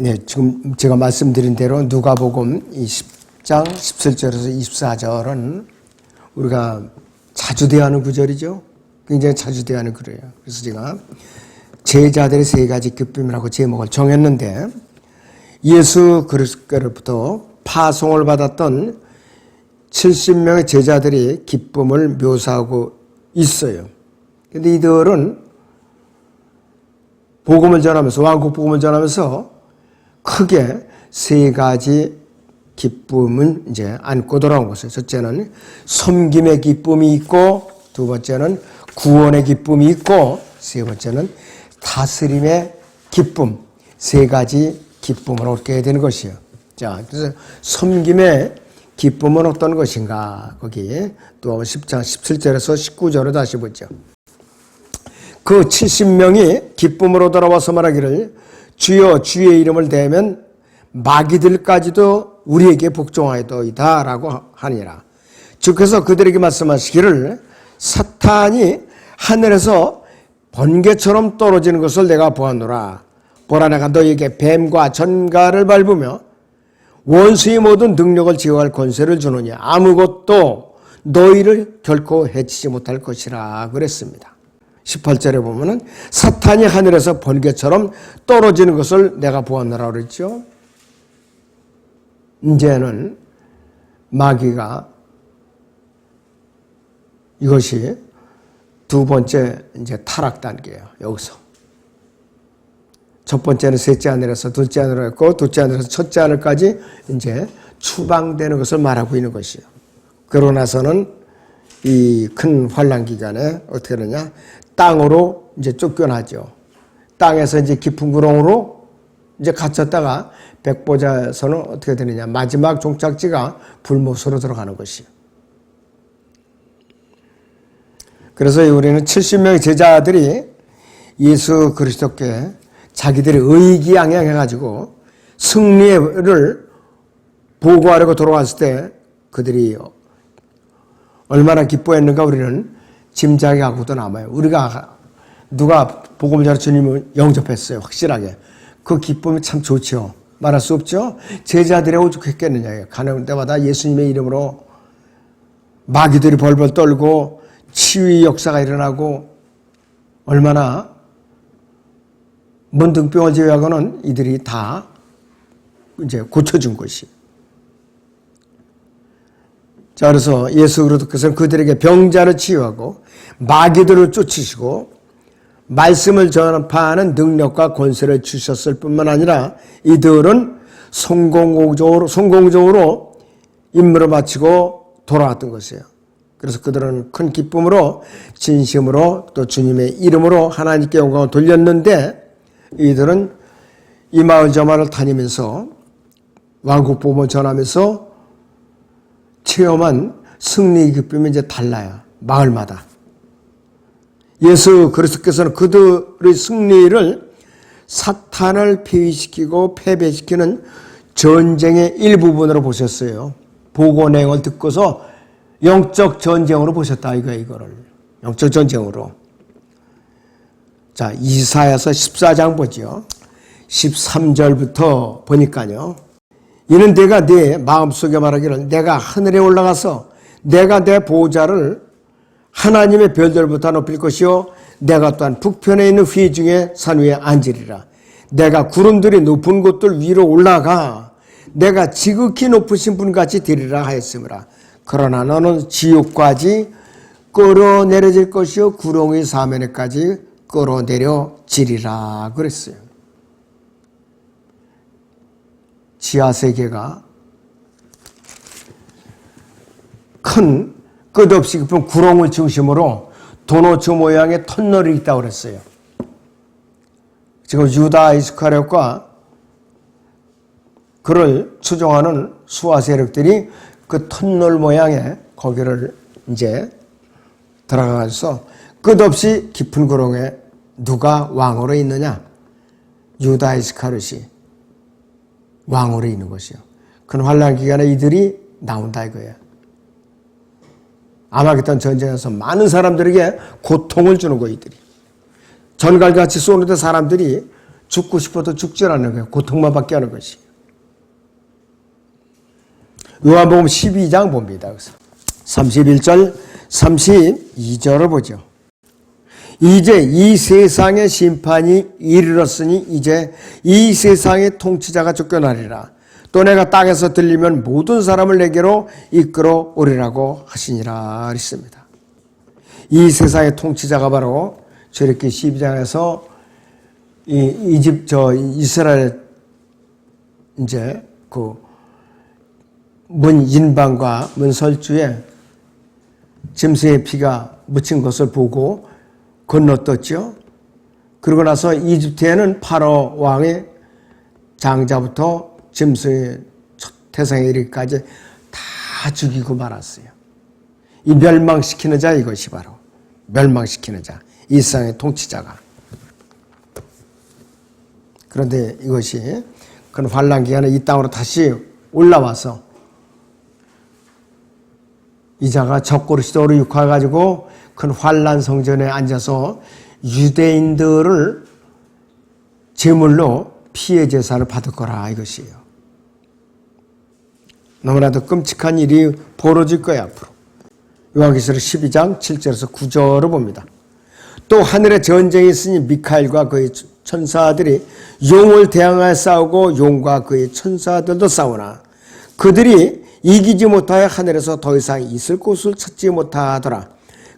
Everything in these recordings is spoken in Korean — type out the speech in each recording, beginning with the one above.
네, 지금 제가 말씀드린 대로 누가복음 20장 17절에서 24절은 우리가 자주 대하는 구절이죠. 굉장히 자주 대하는 글이에요. 그래서 제가 제자들의 세 가지 기쁨이라고 제목을 정했는데, 예수 그리스도로부터 파송을 받았던 70명의 제자들이 기쁨을 묘사하고 있어요. 그런데 이들은 복음을 전하면서, 왕국 복음을 전하면서 크게 세 가지 기쁨을 이제 안고 돌아온 것이에요. 첫째는 섬김의 기쁨이 있고, 두 번째는 구원의 기쁨이 있고, 세 번째는 다스림의 기쁨, 세 가지 기쁨을 얻게 되는 것이에요. 자, 그래서 섬김의 기쁨은 어떤 것인가? 거기 또 10장 17절에서 19절을 다시 보죠. 그 70명이 기쁨으로 돌아와서 말하기를, 주여 주의 이름을 대면 마귀들까지도 우리에게 복종하였도이다 라고 하니라. 주께서 그들에게 말씀하시기를, 사탄이 하늘에서 번개처럼 떨어지는 것을 내가 보았노라. 보라, 내가 너희에게 뱀과 전갈을 밟으며 원수의 모든 능력을 제어할 권세를 주느니 아무것도 너희를 결코 해치지 못할 것이라 그랬습니다. 18절에 보면은 사탄이 하늘에서 번개처럼 떨어지는 것을 내가 보았노라 그랬죠. 이제는 마귀가, 이것이 두 번째 이제 타락 단계예요. 여기서 첫 번째는 셋째 하늘에서 둘째 하늘로 했고, 둘째 하늘에서 첫째 하늘까지 이제 추방되는 것을 말하고 있는 것이에요. 그러고 나서는 이 큰 환란 기간에 어떻게 되느냐, 땅으로 이제 쫓겨나죠. 땅에서 이제 깊은 구렁으로 이제 갇혔다가 백보자에서는 어떻게 되느냐, 마지막 종착지가 불못으로 들어가는 것이에요. 그래서 우리는 70명의 제자들이 예수 그리스도께 자기들이 의기양양해가지고 승리를 보고하려고 돌아왔을 때 그들이 얼마나 기뻐했는가 우리는 짐작하고도 남아요. 우리가 누가 복음을 전해 주님을 영접했어요. 확실하게. 그 기쁨이 참 좋죠. 말할 수 없죠. 제자들이 오죽했겠느냐. 가는 데마다 예수님의 이름으로 마귀들이 벌벌 떨고 치유의 역사가 일어나고, 얼마나 문둥병을 제외하고는 이들이 다 이제 고쳐준 것이. 자, 그래서 예수 그리스도께서는 그들에게 병자를 치유하고 마귀들을 쫓으시고 말씀을 전파하는 능력과 권세를 주셨을 뿐만 아니라 이들은 성공적으로 임무를 마치고 돌아왔던 것이에요. 그래서 그들은 큰 기쁨으로 진심으로 또 주님의 이름으로 하나님께 영광을 돌렸는데, 이들은 이 마을 저 마을을 다니면서 왕국 복음을 전하면서 체험한 승리의 기쁨이 이제 달라요. 마을마다. 예수 그리스도께서는 그들의 승리를 사탄을 폐위시키고 패배시키는 전쟁의 일부분으로 보셨어요. 보고 내용을 듣고서 영적 전쟁으로 보셨다 이거를. 영적 전쟁으로. 자, 이사야서 14장 보죠. 13절부터 보니까요. 이는 내가 네 마음속에 말하기를, 내가 하늘에 올라가서 내가 내 보좌를 하나님의 별들보다 높일 것이요, 내가 또한 북편에 있는 회중의 산 위에 앉으리라. 내가 구름들이 높은 곳들 위로 올라가 내가 지극히 높으신 분같이 되리라 하였으므라. 그러나 너는 지옥까지 끌어내려질 것이요, 구렁의 사면에까지 끌어내려지리라 그랬어요. 지하세계가 큰 끝없이 깊은 구렁을 중심으로 도너츠 모양의 터널이 있다고 그랬어요. 지금 유다 이스카리ot과 그를 추종하는 수하 세력들이 그 터널 모양의 거기를 이제 들어가서 끝없이 깊은 구렁에 누가 왕으로 있느냐? 유다 이스카리ot이 왕으로 있는 것이요. 그 환란 기간에 이들이 나온다 이거예요. 아마겟돈 전쟁에서 많은 사람들에게 고통을 주는 거 이들이. 전갈같이 쏘는데 사람들이 죽고 싶어도 죽지 않는 거예요. 고통만 받게 하는 것이. 요한복음 12장 봅니다. 그래서 31절, 32절을 보죠. 이제 이 세상의 심판이 이르렀으니 이제 이 세상의 통치자가 쫓겨나리라. 또 내가 땅에서 들리면 모든 사람을 내게로 이끌어 오리라고 하시니라 그랬습니다. 이 세상의 통치자가 바로 출애굽기 12장에서 이스라엘 이제 그 문인방과 문설주에 짐승의 피가 묻힌 것을 보고 건너떴죠. 그러고 나서 이집트에는 파라 왕의 장자부터 짐승의 태생에 이르기까지 다 죽이고 말았어요. 이 멸망시키는 자, 이것이 바로 멸망시키는 자, 이 세상의 통치자가. 그런데 이것이 그 환란 기간에 이 땅으로 다시 올라와서 이 자가 적그리스도로 육화해가지고 큰 환란 성전에 앉아서 유대인들을 제물로 피해 제사를 받을 거라 이것이에요. 너무나도 끔찍한 일이 벌어질 거야 앞으로. 요한계시록 12장 7절에서 9절을 봅니다. 또 하늘에 전쟁이 있으니 미카엘과 그의 천사들이 용을 대항하여 싸우고 용과 그의 천사들도 싸우나 그들이 이기지 못하여 하늘에서 더 이상 있을 곳을 찾지 못하더라.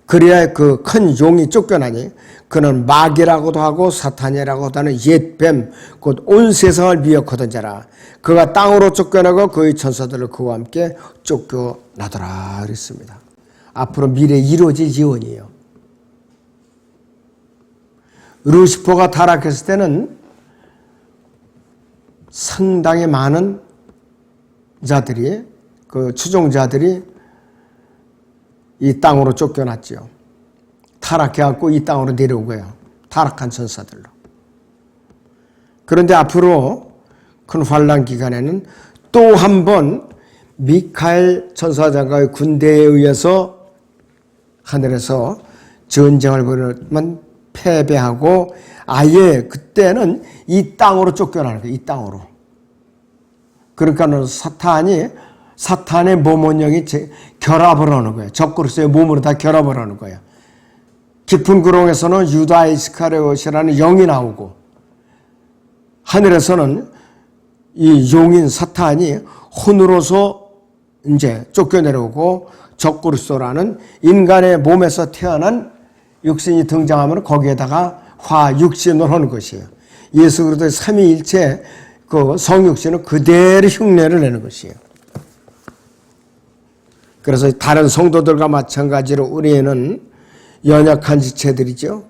그래야 그 큰 용이 쫓겨나니 그는 마귀라고도 하고 사탄이라고도 하는 옛뱀 곧 온 세상을 미혹하던 자라. 그가 땅으로 쫓겨나고 그의 천사들을 그와 함께 쫓겨나더라 그랬습니다. 앞으로 미래에 이루어질 예언이에요. 루시퍼가 타락했을 때는 상당히 많은 자들이 그 추종자들이 이 땅으로 쫓겨났죠. 타락해갖고 이 땅으로 내려온 거예요. 타락한 천사들로. 그런데 앞으로 큰 환란 기간에는 또 한 번 미카엘 천사장과의 군대에 의해서 하늘에서 전쟁을 벌이면 패배하고 아예 그때는 이 땅으로 쫓겨나는 거예요. 이 땅으로. 그러니까 사탄의 몸원령이 결합을 하는 거예요. 적그리스도의 몸으로 다 결합을 하는 거예요. 깊은 구렁에서는 유다 이스카리옷이라는 영이 나오고 하늘에서는 이 용인 사탄이 혼으로서 이제 쫓겨내려오고 적그리스도라는 인간의 몸에서 태어난 육신이 등장하면 거기에다가 화육신을 하는 것이에요. 예수 그리스도의 삼위일체 그 성육신은 그대로 흉내를 내는 것이에요. 그래서 다른 성도들과 마찬가지로 우리는 연약한 지체들이죠.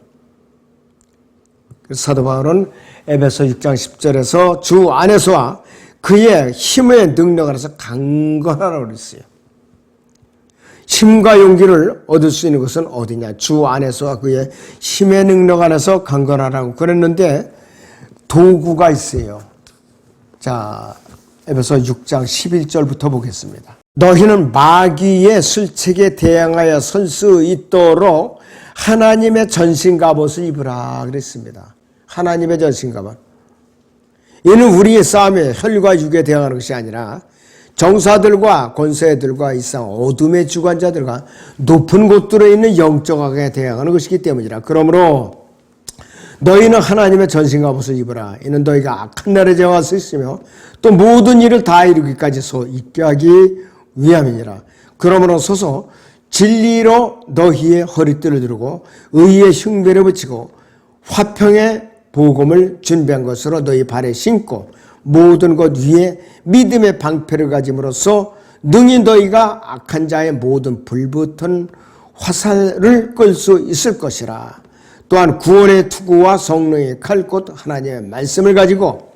사도 바울은 에베소 6장 10절에서 주 안에서와 그의 힘의 능력 안에서 강건하라고 그랬어요. 힘과 용기를 얻을 수 있는 것은 어디냐? 주 안에서와 그의 힘의 능력 안에서 강건하라고 그랬는데 도구가 있어요. 자, 에베소 6장 11절부터 보겠습니다. 너희는 마귀의 술책에 대항하여 설 수 있도록 하나님의 전신갑옷을 입으라 그랬습니다. 하나님의 전신갑옷. 이는 우리의 싸움에 혈과 육에 대항하는 것이 아니라 정사들과 권세들과 이상 어둠의 주관자들과 높은 곳들에 있는 영적 악에 대항하는 것이기 때문이라. 그러므로 너희는 하나님의 전신갑옷을 입으라. 이는 너희가 악한 날에 저항할 수 있으며 또 모든 일을 다 이루기까지 서 있게 하기 위함이니라. 그러므로 서서 진리로 너희의 허리띠를 두르고 의의 흉배를 붙이고 화평의 복음을 준비한 것으로 너희 발에 신고 모든 것 위에 믿음의 방패를 가짐으로써 능히 너희가 악한 자의 모든 불붙은 화살을 끌 수 있을 것이라. 또한 구원의 투구와 성령의 칼 곧 하나님의 말씀을 가지고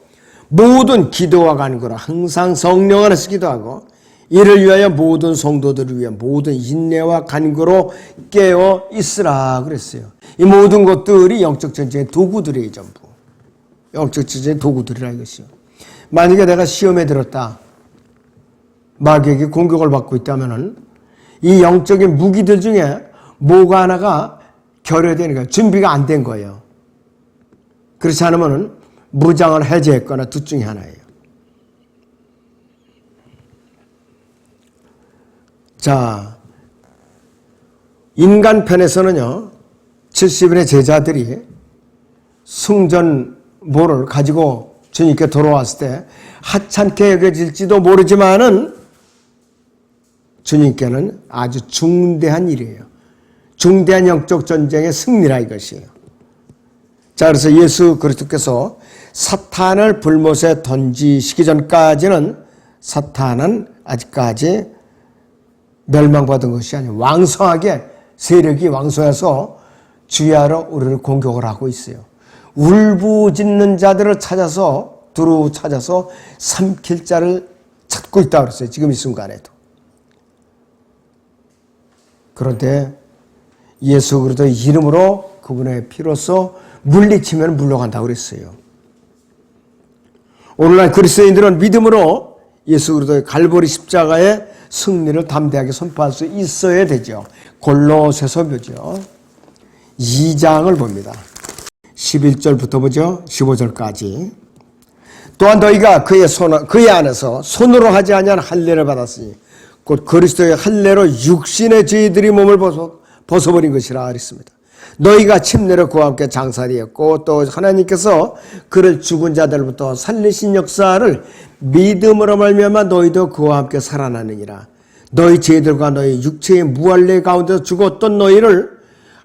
모든 기도와 간구로 항상 성령 안에서 기도하고 이를 위하여 모든 성도들을 위해 모든 인내와 간구로 깨어 있으라 그랬어요. 이 모든 것들이 영적 전쟁의 도구들이에요. 전부. 영적 전쟁의 도구들이라 이것이요. 만약에 내가 시험에 들었다. 마귀에게 공격을 받고 있다면 이 영적인 무기들 중에 뭐가 하나가 결여되는 거예요. 준비가 안 된 거예요. 그렇지 않으면 무장을 해제했거나 둘 중에 하나예요. 자, 인간편에서는요, 70인의 제자들이 승전보를 가지고 주님께 돌아왔을 때 하찮게 여겨질지도 모르지만은 주님께는 아주 중대한 일이에요. 중대한 영적 전쟁의 승리라 이것이에요. 자, 그래서 예수 그리스도께서 사탄을 불못에 던지시기 전까지는 사탄은 아직까지 멸망받은 것이 아니에요. 왕성하게 세력이 왕성해서 주야로 우리를 공격을 하고 있어요. 울부짖는 자들을 찾아서 두루 찾아서 삼킬 자를 찾고 있다고 그랬어요. 지금 이 순간에도. 그런데 예수 그리스도의 이름으로 그분의 피로써 물리치면 물러간다고 그랬어요. 오늘날 그리스도인들은 믿음으로 예수 그리스도의 갈보리 십자가의 승리를 담대하게 선포할 수 있어야 되죠. 골로새서 보죠. 2장을 봅니다. 11절부터 보죠. 15절까지. 또한 너희가 그의 안에서 손으로 하지 아니한 할례를 받았으니 곧 그리스도의 할례로 육신의 저희들이 몸을 벗어버린 것이라 그랬습니다. 너희가 침례로 그와 함께 장사되었고 또 하나님께서 그를 죽은 자들부터 살리신 역사를 믿음으로 말미암아 너희도 그와 함께 살아나느니라. 너희 죄들과 너희 육체의 무할례 가운데서 죽었던 너희를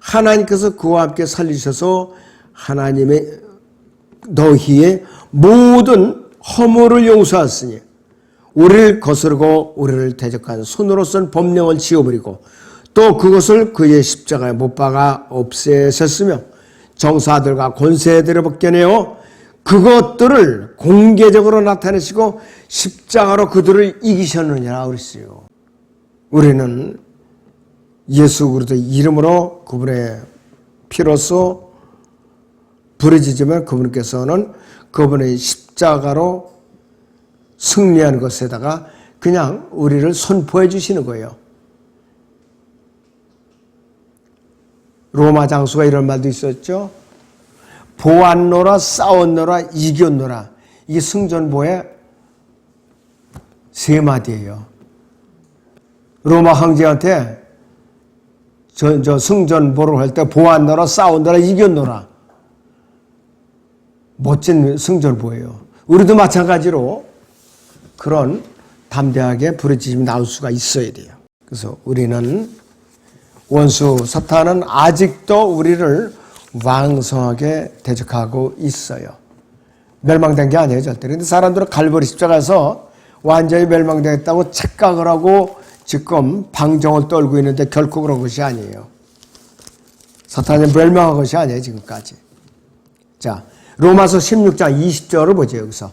하나님께서 그와 함께 살리셔서 하나님의 너희의 모든 허물을 용서하시니 우리를 거스르고 우리를 대적한 손으로 쓴 법령을 지워버리고 또 그것을 그의 십자가에 못 박아 없애셨으며 정사들과 권세들을 벗겨내어 그것들을 공개적으로 나타내시고 십자가로 그들을 이기셨느니라 그랬어요. 우리는 예수 그리스도의 이름으로 그분의 피로써 부르짖으면 그분께서는 그분의 십자가로 승리하는 것에다가 그냥 우리를 선포해 주시는 거예요. 로마 장수가 이런 말도 있었죠. 보았노라 싸웠노라 이겼노라. 이게 승전보의 세 마디예요. 로마 황제한테 저 승전보를 할 때 보았노라 싸웠노라 이겼노라. 멋진 승전보예요. 우리도 마찬가지로 그런 담대하게 부르짖음이 나올 수가 있어야 돼요. 그래서 우리는 원수 사탄은 아직도 우리를 왕성하게 대적하고 있어요. 멸망된 게 아니에요, 절대. 그런데 사람들은 갈보리 십자가에서 완전히 멸망되었다고 착각을 하고 지금 방정을 떨고 있는데 결코 그런 것이 아니에요. 사탄이 멸망한 것이 아니에요, 지금까지. 자, 로마서 16장 20절을 보죠, 여기서.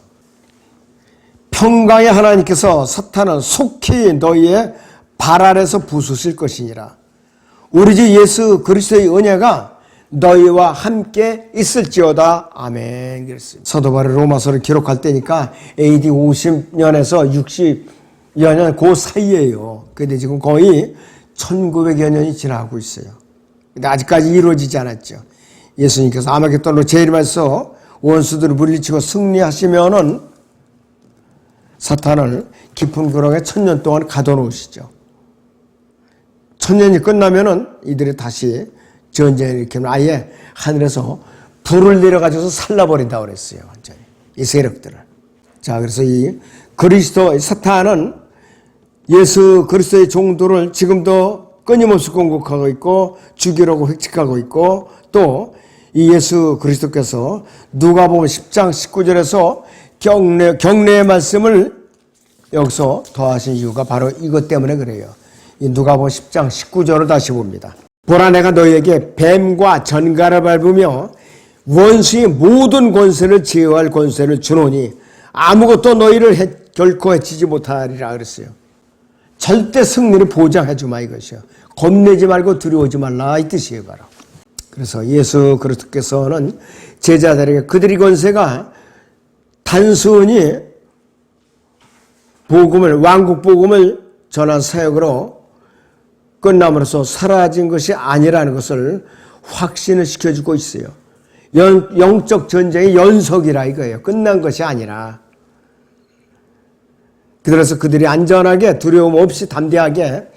평강의 하나님께서 사탄은 속히 너희의 발 아래서 부수실 것이니라. 우리 주 예수 그리스도의 은혜가 너희와 함께 있을지어다. 아멘. 그랬습니다. 사도 바울이 로마서를 기록할 때니까 AD 50년에서 60여 년 그 사이에요. 근데 지금 거의 1900여 년이 지나고 있어요. 근데 아직까지 이루어지지 않았죠. 예수님께서 아마겟돈으로 재림해서 원수들을 물리치고 승리하시면은 사탄을 깊은 구렁에 1000년 동안 가둬놓으시죠. 1000년이 끝나면은 이들이 다시 전쟁을 일으키면 아예 하늘에서 불을 내려가지고서 살라버린다고 그랬어요. 완전히. 이 세력들을. 자, 그래서 이 사탄은 예수 그리스도의 종도를 지금도 끊임없이 공격하고 있고 죽이려고 획책하고 있고 또 이 예수 그리스도께서 누가복음 10장 19절에서 경례의 말씀을 여기서 더하신 이유가 바로 이것 때문에 그래요. 이 누가복음 10장 19절을 다시 봅니다. 보라 내가 너희에게 뱀과 전갈을 밟으며 원수의 모든 권세를 제어할 권세를 주노니 아무것도 너희를 결코 해치지 못하리라 그랬어요. 절대 승리를 보장해 주마 이것이요. 겁내지 말고 두려워하지 말라 이 뜻이에요. 바로. 그래서 예수 그리스도께서는 제자들에게 그들의 권세가 단순히 왕국 복음을 전한 사역으로 끝남으로써 사라진 것이 아니라는 것을 확신을 시켜주고 있어요. 영적 전쟁의 연속이라 이거예요. 끝난 것이 아니라. 그래서 그들이 안전하게 두려움 없이 담대하게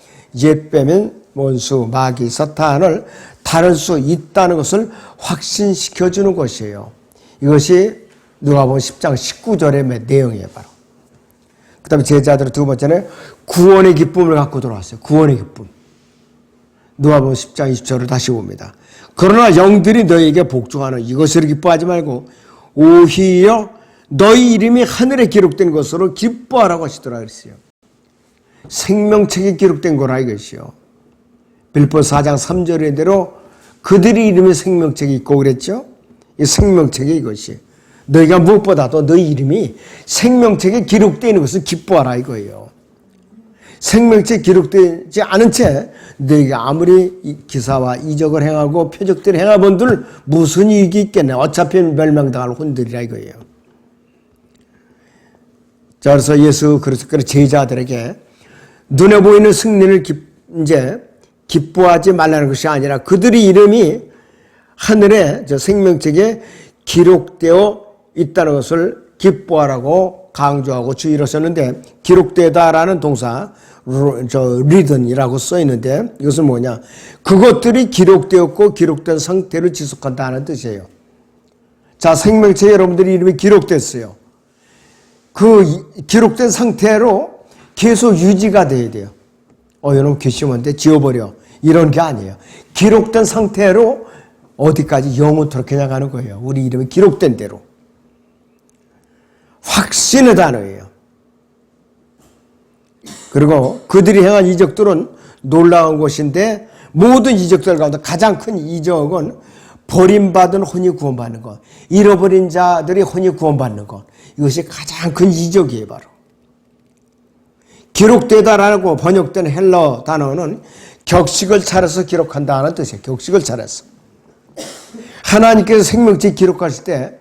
옛 빼면 원수, 마귀, 사탄을 다룰 수 있다는 것을 확신시켜주는 것이에요. 이것이 누가복음 10장 19절의 내용이에요. 바로. 그 다음에 제자들은 두 번째는 구원의 기쁨을 갖고 돌아왔어요. 구원의 기쁨. 누가복음 10장 20절을 다시 봅니다. 그러나 영들이 너희에게 복종하는 이것을 기뻐하지 말고 오히려 너희 이름이 하늘에 기록된 것으로 기뻐하라고 하시더라 그랬어요. 생명책에 기록된 거라 이것이요. 빌립보서 4장 3절의 대로 그들의 이름이 생명책에 있고 그랬죠. 이 생명책에 이것이 너희가 무엇보다도 너희 이름이 생명책에 기록되어 있는 것을 기뻐하라 이거예요. 생명책에 기록되지 않은 채 너희가 아무리 기사와 이적을 행하고 표적들을 행하본들 무슨 이익이 있겠네. 어차피 멸망당할 혼들이라 이거예요. 자, 그래서 예수 그리스도의 제자들에게 눈에 보이는 승리를 이제 기뻐하지 말라는 것이 아니라 그들의 이름이 하늘에 저 생명책에 기록되어 있다는 것을 기뻐하라고 강조하고 주의를 하셨는데, 기록되다라는 동사 written이라고 써 있는데 이것은 뭐냐? 그것들이 기록되었고 기록된 상태를 지속한다는 뜻이에요. 자, 생명책에 여러분들의 이름이 기록됐어요. 그 기록된 상태로 계속 유지가 돼야 돼요. 여러분 괘씸한데 지워버려. 이런 게 아니에요. 기록된 상태로 어디까지 영원토록 그냥 가는 거예요. 우리 이름이 기록된 대로. 확신의 단어예요. 그리고 그들이 행한 이적들은 놀라운 것인데 모든 이적들 가운데 가장 큰 이적은 버림받은 혼이 구원받는 것, 잃어버린 자들이 혼이 구원받는 것, 이것이 가장 큰 이적이에요. 바로 기록되다라고 번역된 헬러 단어는 격식을 차려서 기록한다는 뜻이에요. 격식을 차려서. 하나님께서 생명책 기록하실 때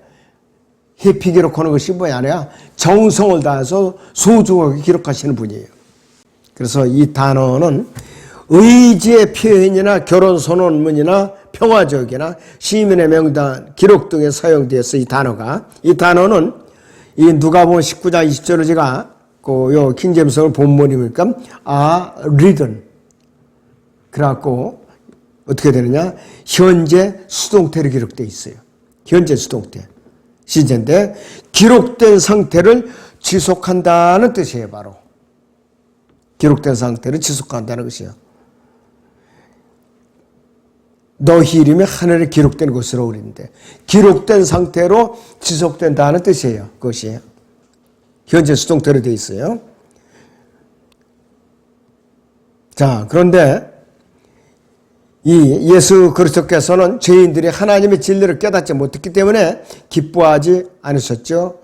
해피 기록하는 것이 뭐야 아니야? 정성을 다해서 소중하게 기록하시는 분이에요. 그래서 이 단어는 의지의 표현이나 결혼 선언문이나 평화적이나 시민의 명단, 기록 등에 사용되어서 이 단어는 이 누가복음 19장 20절을 제가 요 킹제임스 본문이니까 written. 그래갖고 어떻게 되느냐? 현재 수동태로 기록되어 있어요. 현재 수동태. 시제인데 기록된 상태를 지속한다는 뜻이에요. 바로 기록된 상태를 지속한다는 것이에요. 너희 이름이 하늘에 기록된 것으로 그랬는데 기록된 상태로 지속된다는 뜻이에요. 그것이 현재 수동태로 되어 있어요. 자, 그런데 이 예수 그리스도께서는 죄인들이 하나님의 진리를 깨닫지 못했기 때문에 기뻐하지 않으셨죠.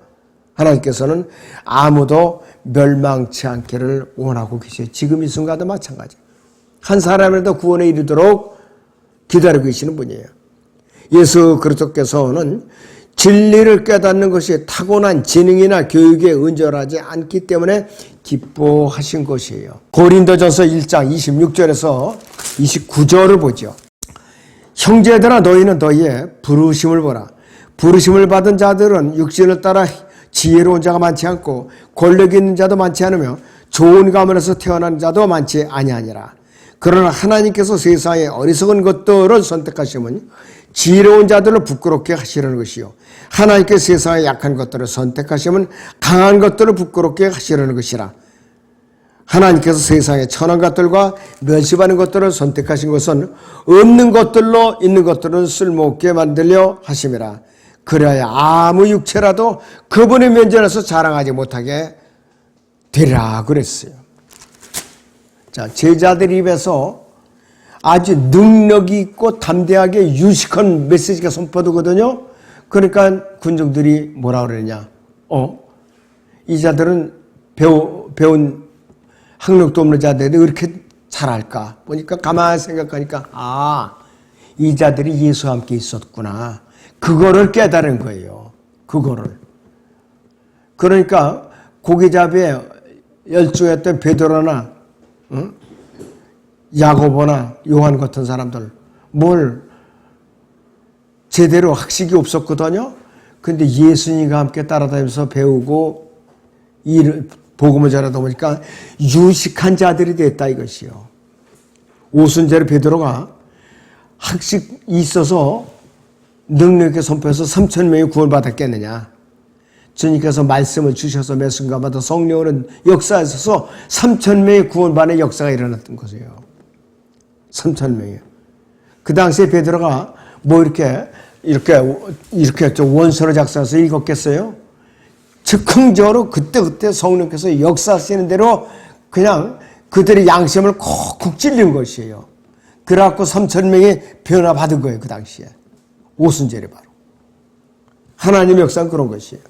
하나님께서는 아무도 멸망치 않기를 원하고 계세요. 지금 이 순간도 마찬가지. 한 사람이라도 구원에 이르도록 기다리고 계시는 분이에요. 예수 그리스도께서는 진리를 깨닫는 것이 타고난 지능이나 교육에 의존하지 않기 때문에 기뻐하신 것이에요. 고린도전서 1장 26절에서 29절을 보죠. 형제들아 너희는 너희의 부르심을 보라. 부르심을 받은 자들은 육신을 따라 지혜로운 자가 많지 않고 권력 있는 자도 많지 않으며 좋은 가문에서 태어난 자도 많지 아니하니라. 그러나 하나님께서 세상의 어리석은 것들을 선택하시면 지혜로운 자들을 부끄럽게 하시려는 것이요. 하나님께서 세상의 약한 것들을 선택하시면 강한 것들을 부끄럽게 하시려는 것이라. 하나님께서 세상의 천한 것들과 멸시받는 것들을 선택하신 것은 없는 것들로 있는 것들은 쓸모없게 만들려 하심이라. 그래야 아무 육체라도 그분의 면전에서 자랑하지 못하게 되리라 그랬어요. 자, 제자들 입에서 아주 능력이 있고 담대하게 유식한 메시지가 선포되거든요. 그러니까 군중들이 뭐라 그러냐? 이 자들은 배운 학력도 없는 자들이 왜 이렇게 잘할까? 보니까 가만히 생각하니까 이 자들이 예수와 함께 있었구나. 그거를 깨달은 거예요. 그거를. 그러니까 고기잡이에 열중했던 베드로나 야고보나 요한 같은 사람들 뭘 제대로 학식이 없었거든요. 근데 예수님과 함께 따라다니면서 배우고 복음을 전하다 보니까 유식한 자들이 됐다 이것이요. 오순절에 베드로가 학식이 있어서 능력에 선포해서 3,000명이 구원받았겠느냐. 주님께서 말씀을 주셔서 매 순간마다 성령은 역사하셔서 3,000명의 구원받는 역사가 일어났던 것이에요. 3,000명이요. 그 당시에 베드로가 뭐 이렇게 원서를 작성해서 읽었겠어요? 즉흥적으로 그때 성령께서 역사하시는 대로 그냥 그들의 양심을 콕콕 찔린 것이에요. 그래갖고 3,000명이 변화받은 거예요. 그 당시에. 오순절이 바로. 하나님의 역사는 그런 것이에요.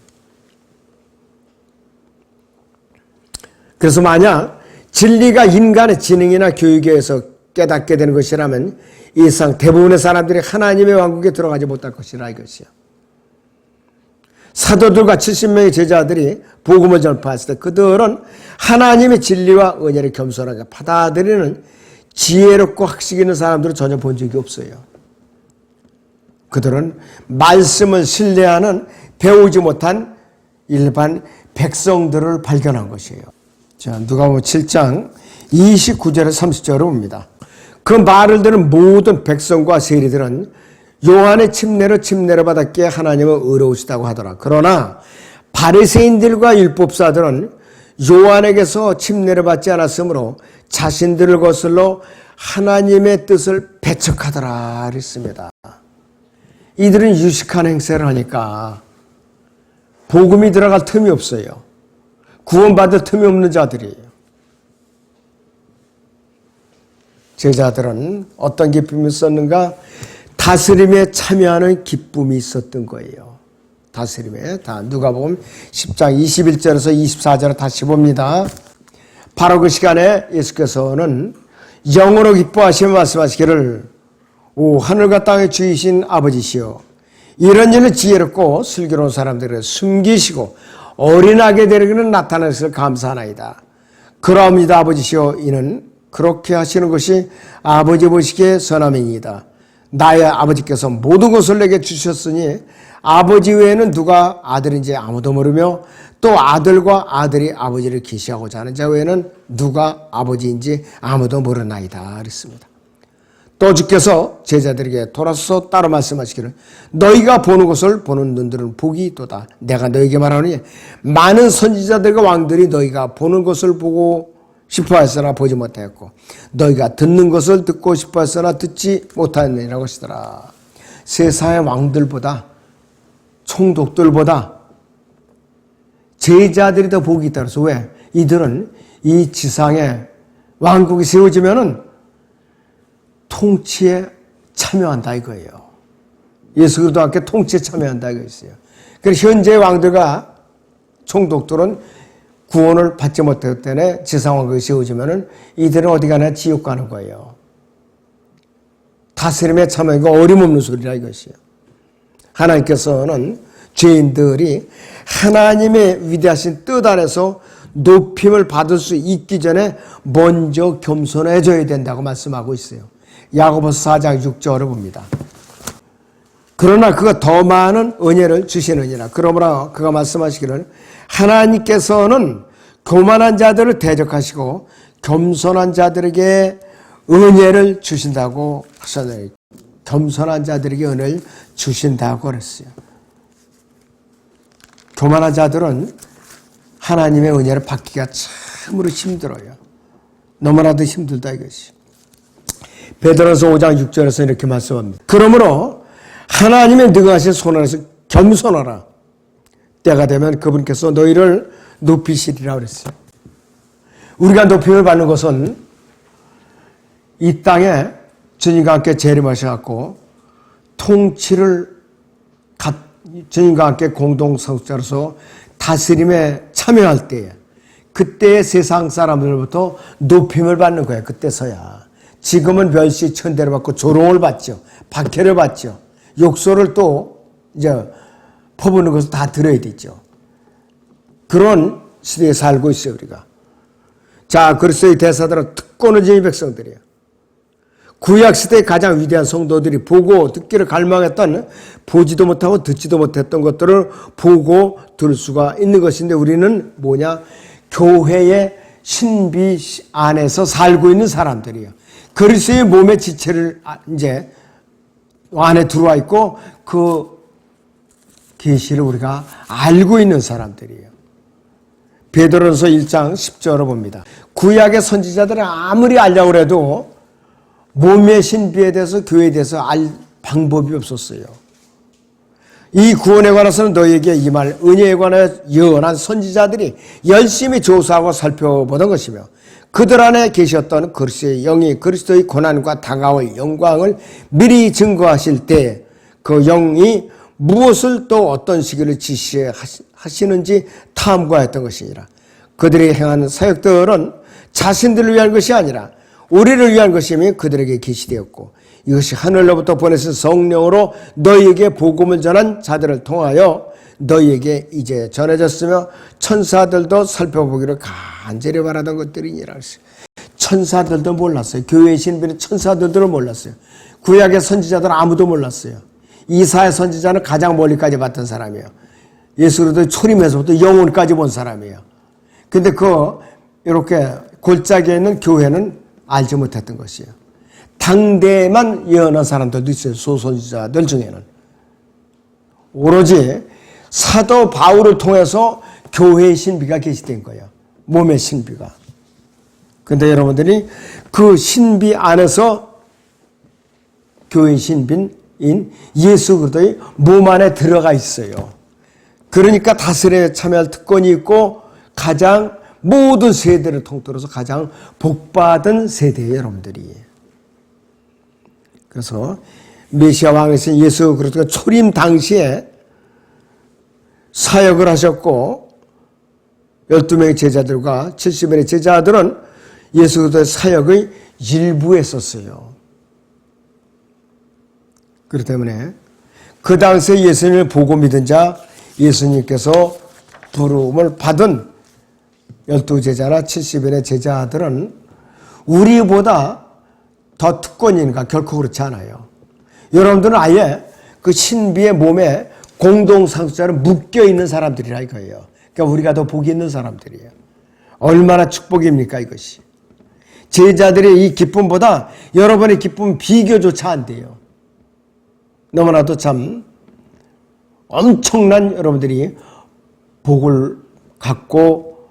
그래서 만약 진리가 인간의 지능이나 교육에 의해서 깨닫게 되는 것이라면 이 세상 대부분의 사람들이 하나님의 왕국에 들어가지 못할 것이라 이것이요. 사도들과 70명의 제자들이 복음을 전파했을 때 그들은 하나님의 진리와 은혜를 겸손하게 받아들이는 지혜롭고 학식 있는 사람들을 전혀 본 적이 없어요. 그들은 말씀을 신뢰하는 배우지 못한 일반 백성들을 발견한 것이에요. 자, 누가복음 7장 29절에서 30절을 봅니다. 그 말을 들은 모든 백성과 세리들은 요한의 침례를 받았기에 하나님은 의로우시다고 하더라. 그러나 바리새인들과 율법사들은 요한에게서 침례를 받지 않았으므로 자신들을 거슬러 하나님의 뜻을 배척하더라 그랬습니다. 이들은 유식한 행세를 하니까 복음이 들어갈 틈이 없어요. 구원받을 틈이 없는 자들이에요. 제자들은 어떤 기쁨이 있었는가? 다스림에 참여하는 기쁨이 있었던 거예요. 다스림에. 누가복음 10장 21절에서 24절을 다시 봅니다. 바로 그 시간에 예수께서는 영으로 기뻐하시며 말씀하시기를 오 하늘과 땅의 주이신 아버지시여 이런 일을 지혜롭고 슬기로운 사람들을 숨기시고 어린아게 되려는 나타나셔서 감사하나이다. 그러합니다 아버지시여 이는 그렇게 하시는 것이 아버지 보시기에 선함이니이다. 나의 아버지께서 모든 것을 내게 주셨으니 아버지 외에는 누가 아들인지 아무도 모르며 또 아들과 아들이 아버지를 계시하고자 하는 자 외에는 누가 아버지인지 아무도 모르나이다 그랬습니다. 또 주께서 제자들에게 돌아서서 따로 말씀하시기를 너희가 보는 것을 보는 눈들은 복이 있도다. 내가 너희에게 말하노니 많은 선지자들과 왕들이 너희가 보는 것을 보고 싶어 했으나 보지 못하였고 너희가 듣는 것을 듣고 싶어 했으나 듣지 못하였느니라고 하시더라. 세상의 왕들보다 총독들보다 제자들이 더 복이 있다. 그래서 왜? 이들은 이 지상에 왕국이 세워지면은 통치에 참여한다 이거예요. 예수 그리스도와 함께 통치에 참여한다 이거였어요. 그래서 현재 왕들과 총독들은 구원을 받지 못했기 때문에 지상왕국이 세워지면은 이들은 어디 가나 지옥 가는 거예요. 다스림에 참여하기가 어림없는 소리라 이것이에요. 하나님께서는 죄인들이 하나님의 위대하신 뜻 안에서 높임을 받을 수 있기 전에 먼저 겸손해져야 된다고 말씀하고 있어요. 야고보서 4장 6절을 봅니다. 그러나 그가 더 많은 은혜를 주시느니라. 그러므로 그가 말씀하시기를 하나님께서는 교만한 자들을 대적하시고 겸손한 자들에게 은혜를 주신다고 하셨어요. 겸손한 자들에게 은혜를 주신다고 그랬어요. 교만한 자들은 하나님의 은혜를 받기가 참으로 힘들어요. 너무나도 힘들다 이것이. 베드로서 5장 6절에서 이렇게 말씀합니다. 그러므로 하나님의 능하신 손 안에서 겸손하라. 때가 되면 그분께서 너희를 높이시리라 그랬어요. 우리가 높임을 받는 것은 이 땅에 주님과 함께 재림하셔갖고 통치를 주님과 함께 공동성자로서 다스림에 참여할 때에 그때의 세상 사람들로부터 높임을 받는 거예요. 그때서야. 지금은 멸시 천대를 받고 조롱을 받죠. 박해를 받죠. 욕설을 또 이제 퍼부는 것을 다 들어야 되죠. 그런 시대에 살고 있어요, 우리가. 자, 그리스도의 대사들은 특권을 지닌 백성들이에요. 구약시대의 가장 위대한 성도들이 보고 듣기를 갈망했던, 보지도 못하고 듣지도 못했던 것들을 보고 들을 수가 있는 것인데, 우리는 뭐냐? 교회의 신비 안에서 살고 있는 사람들이에요. 그리스도의 몸의 지체를 이제 안에 들어와 있고 그 계시를 우리가 알고 있는 사람들이에요. 베드로전서 1장 10절을 봅니다. 구약의 선지자들은 아무리 알려고 해도 몸의 신비에 대해서, 교회에 대해서 알 방법이 없었어요. 이 구원에 관해서는 너희에게 이 말 은혜에 관하여 예언한 선지자들이 열심히 조사하고 살펴보던 것이며, 그들 안에 계셨던 그리스도의 영이 그리스도의 고난과 다가올 영광을 미리 증거하실 때 그 영이 무엇을 또 어떤 시기를 지시하시는지 탐구하였던 것이니라. 그들이 행한 사역들은 자신들을 위한 것이 아니라 우리를 위한 것이며 그들에게 계시되었고, 이것이 하늘로부터 보내신 성령으로 너희에게 복음을 전한 자들을 통하여 너희에게 이제 전해졌으며 천사들도 살펴보기를 간절히 바라던 것들이니라. 천사들도 몰랐어요. 교회의 신비는 천사들도 몰랐어요. 구약의 선지자들은 아무도 몰랐어요. 이사야 선지자는 가장 멀리까지 봤던 사람이에요. 예수 그리스도의 초림에서부터 영혼까지 본 사람이에요. 근데 이렇게 골짜기에 있는 교회는 알지 못했던 것이에요. 당대에만 예언한 사람들도 있어요. 소선지자들 중에는. 오로지 사도 바울을 통해서 교회의 신비가 계시된 거예요. 몸의 신비가. 근데 여러분들이 그 신비 안에서 교회의 신비인 예수 그리스도의 몸 안에 들어가 있어요. 그러니까 다스림에 참여할 특권이 있고 가장 모든 세대를 통틀어서 가장 복받은 세대예요, 여러분들이. 그래서 메시아 왕이신 예수 그리스도가 초림 당시에 사역을 하셨고 12명의 제자들과 70명의 제자들은 예수 그리스도의 사역의 일부에 썼어요. 그렇기 때문에 그 당시에 예수님을 보고 믿은 자, 예수님께서 부름을 받은 12제자나 70명의 제자들은 우리보다 더 특권인가? 결코 그렇지 않아요. 여러분들은 아예 그 신비의 몸에 공동상속자로 묶여있는 사람들이라 이거예요. 그러니까 우리가 더 복이 있는 사람들이에요. 얼마나 축복입니까 이것이. 제자들의 이 기쁨보다 여러분의 기쁨은 비교조차 안 돼요. 너무나도 참 엄청난 여러분들이 복을 갖고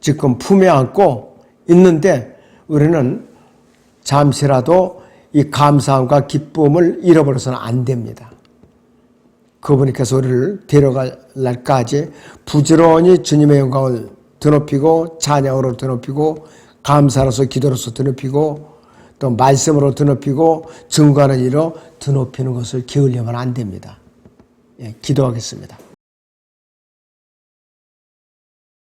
지금 품에 안고 있는데 우리는 잠시라도 이 감사함과 기쁨을 잃어버려서는 안 됩니다. 그분께서 우리를 데려갈 날까지 부지런히 주님의 영광을 드높이고 찬양으로 드높이고 감사로서 기도로서 드높이고 또 말씀으로 드높이고 증거하는 일로 드높이는 것을 게을리면 안 됩니다. 예, 기도하겠습니다.